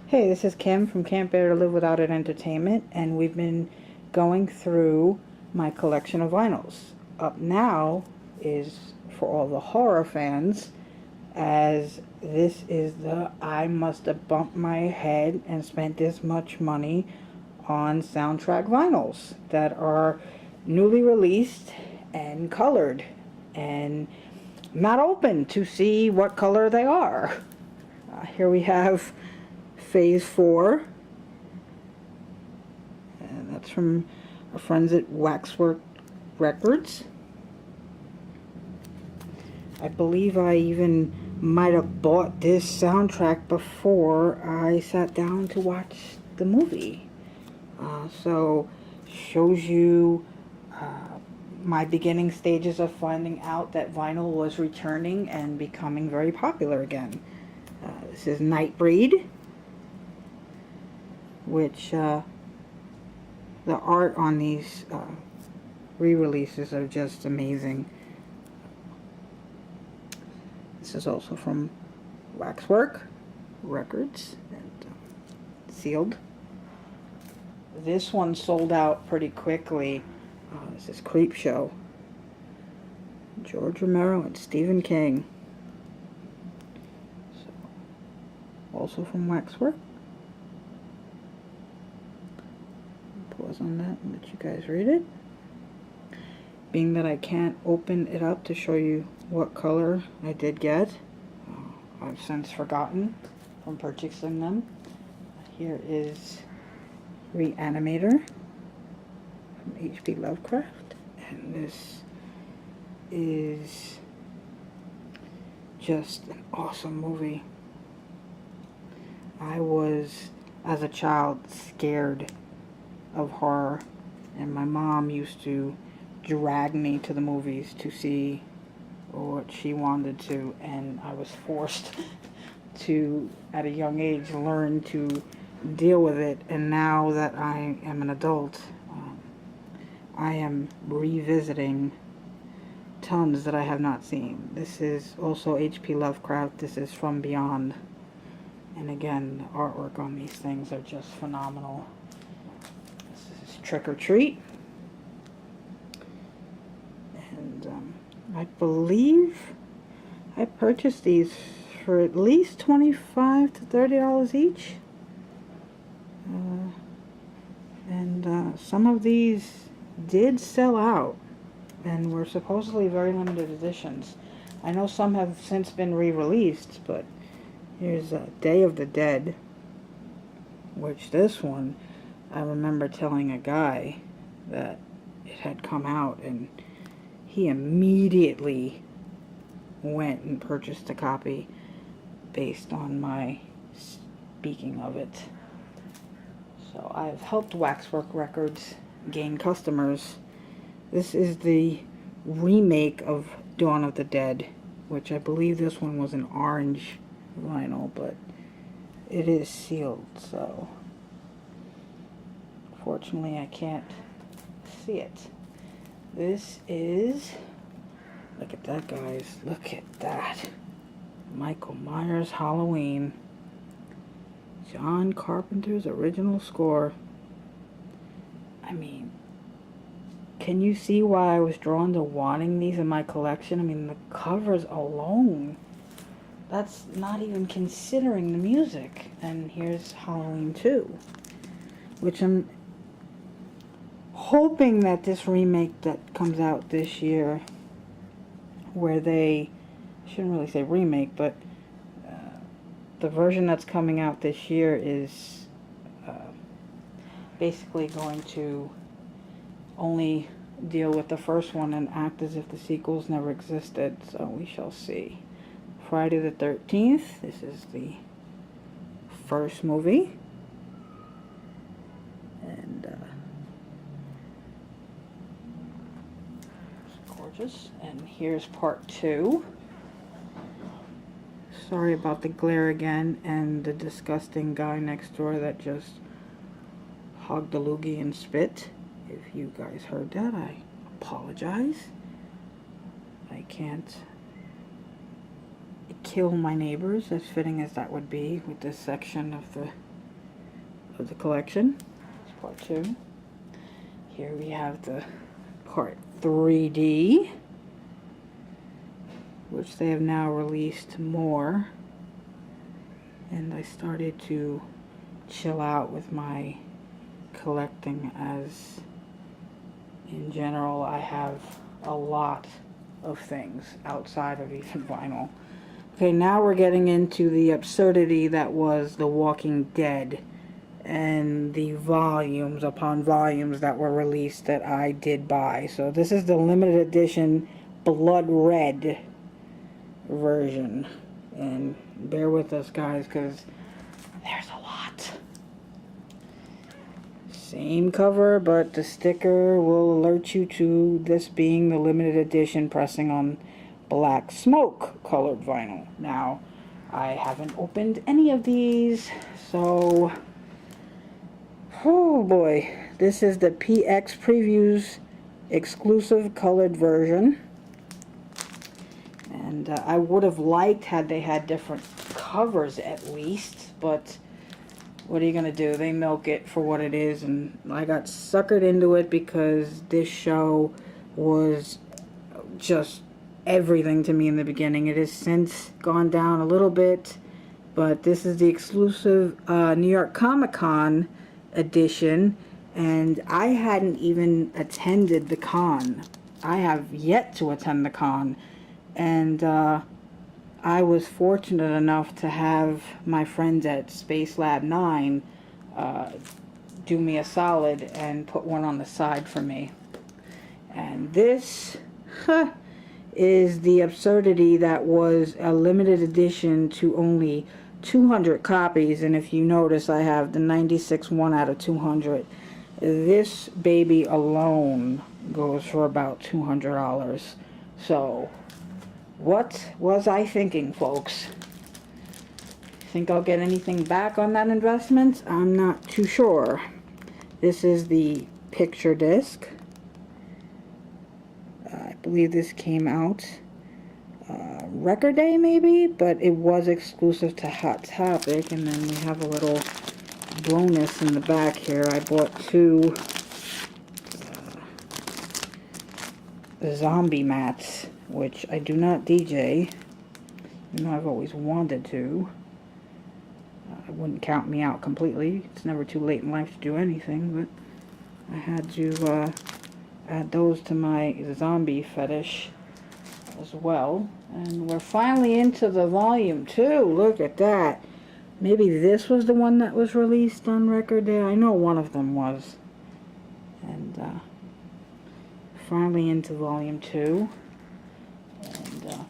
Hey, this is Kim from Can't Bear to Live Without It Entertainment, and we've been going through my collection of vinyls. Up now is for all the horror fans, as this is the I must have bumped my head and spent this much money on soundtrack vinyls that are newly released and colored and not open to see what color they are. Here we have Phase 4, and that's from our friends at Waxwork Records. I believe I even might have bought this soundtrack before I sat down to watch the movie. So shows you my beginning stages of finding out that vinyl was returning and becoming very popular again. This is Nightbreed, which the art on these re-releases are just amazing. This is also from Waxwork Records and sealed. This one sold out pretty quickly. This is Creepshow, George Romero and Stephen King. So, also from Waxwork. Pause on that and let you guys read it. Being that I can't open it up to show you what color I did get, I've since forgotten from purchasing them. Here is Reanimator from H.P. Lovecraft, and this is just an awesome movie. I was, as a child, scared of horror, and my mom used to drag me to the movies to see what she wanted to, and I was forced to, at a young age, learn to deal with it. And now that I am an adult, I am revisiting tons that I have not seen. This is also H.P. Lovecraft. This is From Beyond, and again, the artwork on these things are just phenomenal. This is Trick or Treat, and I believe I purchased these for at least $25 to $30 each. And some of these did sell out and were supposedly very limited editions. I know some have since been re-released, but here's Day of the Dead, which this one, I remember telling a guy that it had come out, and he immediately went and purchased a copy based on my speaking of it. So I've helped Waxwork Records gain customers. This is the remake of Dawn of the Dead, which I believe this one was an orange vinyl, but it is sealed, so fortunately I can't see it. This is, look at that, guys, look at that. Michael Myers Halloween. John Carpenter's original score. I mean, can you see why I was drawn to wanting these in my collection? I mean, the covers alone, that's not even considering the music. And here's Halloween 2, which I'm hoping that this remake that comes out this year, where they, I shouldn't really say remake, but the version that's coming out this year is basically going to only deal with the first one and act as if the sequels never existed, so we shall see. Friday the 13th, this is the first movie, and it's gorgeous. And here's part 2. Sorry about the glare again and the disgusting guy next door that just hogged the loogie and spit. If you guys heard that, I apologize. I can't kill my neighbors, as fitting as that would be with this section of the of the collection. It's part 2. Here we have the part 3D, which they have now released more. And I started to chill out with my collecting, as in general I have a lot of things outside of even vinyl. Okay, now we're getting into the absurdity that was The Walking Dead and the volumes upon volumes that were released that I did buy. So this is the limited edition blood red version, and bear with us guys because there's a lot. Same cover, but the sticker will alert you to this being the limited edition pressing on black smoke colored vinyl. Now, I haven't opened any of these, so oh boy, this is the PX Previews exclusive colored version. And I would have liked had they had different covers at least, but what are you gonna do? They milk it for what it is, and I got suckered into it because this show was just everything to me in the beginning. It has since gone down a little bit, but this is the exclusive New York Comic Con edition, and I hadn't even attended the con. I have yet to attend the con, and I was fortunate enough to have my friends at Space Lab 9 do me a solid and put one on the side for me. And this is the absurdity that was a limited edition to only 200 copies. And if you notice, I have the 96 1 out of 200. This baby alone goes for about $200. So what was I thinking, folks? Think I'll get anything back on that investment? I'm not too sure. This is the picture disc. I believe this came out Record Day maybe, but it was exclusive to Hot Topic. And then we have a little bonus in the back here. I bought 2 zombie mats, which I do not DJ, even though I've always wanted to. It wouldn't count me out completely. It's never too late in life to do anything, but I had to add those to my zombie fetish as well. And we're finally into the volume 2. Look at that. Maybe this was the one that was released on Record Day. I know one of them was. And finally into volume 2. And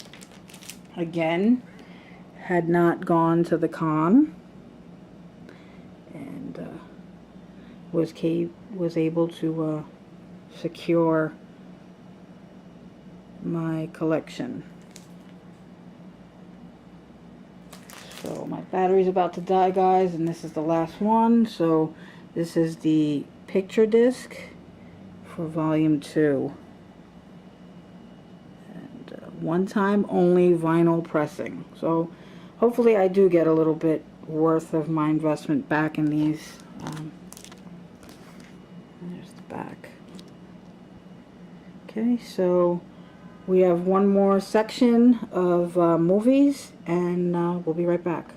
again, had not gone to the con, and was able to secure my collection. So my battery's about to die, guys, and this is the last one. So this is the picture disc for volume 2. One time only vinyl pressing. So hopefully I do get a little bit worth of my investment back in these. There's the back. Okay, so we have one more section of movies, and we'll be right back.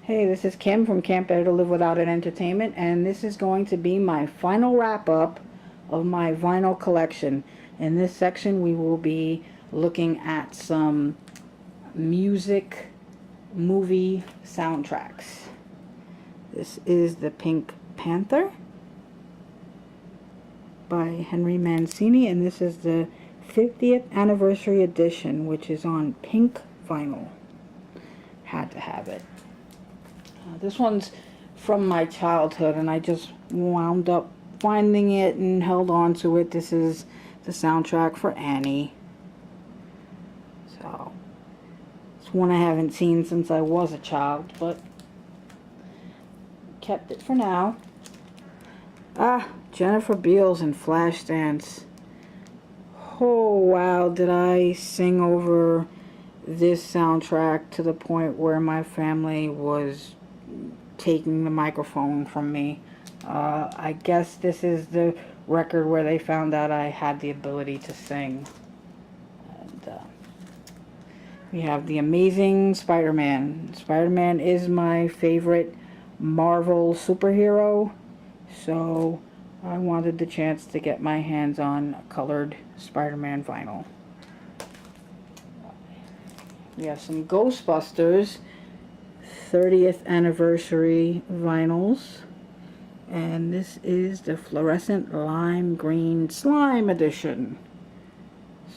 Hey, this is Kim from Can't Bear to Live Without It Entertainment, and this is going to be my final wrap-up of my vinyl collection. In this section, we will be looking at some music movie soundtracks. This is the Pink Panther by Henry Mancini, and this is the 50th anniversary edition, which is on pink vinyl. Had to have it. This one's from my childhood, and I just wound up finding it and held on to it. This is the soundtrack for Annie. So it's one I haven't seen since I was a child, but kept it for now. Jennifer Beals and Flashdance. Oh wow, did I sing over this soundtrack to the point where my family was taking the microphone from me. I guess this is the record where they found out I had the ability to sing. And we have the Amazing Spider-Man. Spider-Man is my favorite Marvel superhero, so I wanted the chance to get my hands on colored Spider-Man vinyl. We have some Ghostbusters 30th anniversary vinyls, and this is the fluorescent lime green slime edition.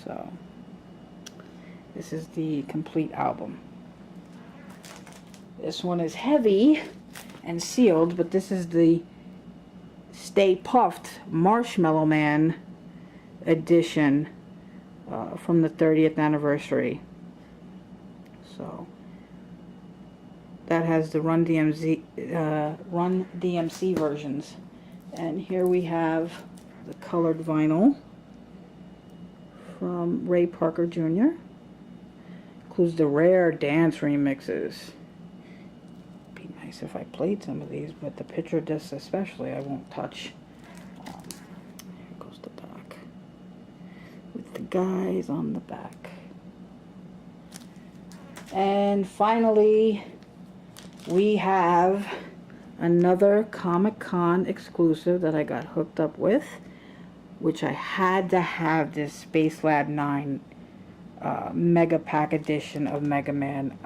So this is the complete album. This one is heavy and sealed, but this is the Stay Puft Marshmallow Man edition from the 30th anniversary. So that has the Run DMC versions. And here we have the colored vinyl from Ray Parker Jr. Includes the rare dance remixes. Be nice if I played some of these, but the picture discs especially I won't touch. Here goes the back with the guys on the back. And finally, we have another Comic-Con exclusive that I got hooked up with, which I had to have this Space Lab 9 Mega Pack edition of Mega Man.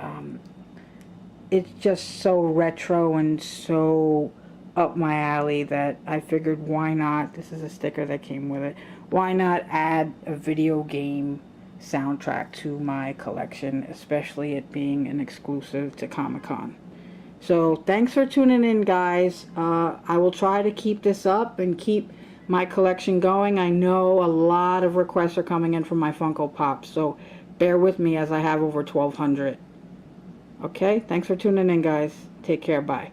It's just so retro and so up my alley that I figured, why not? This is a sticker that came with it. Why not add a video game soundtrack to my collection, especially it being an exclusive to Comic-Con. So thanks for tuning in, guys. I will try to keep this up and keep my collection going. I know a lot of requests are coming in from my Funko Pops, so bear with me as I have over 1,200. Okay, thanks for tuning in, guys. Take care. Bye.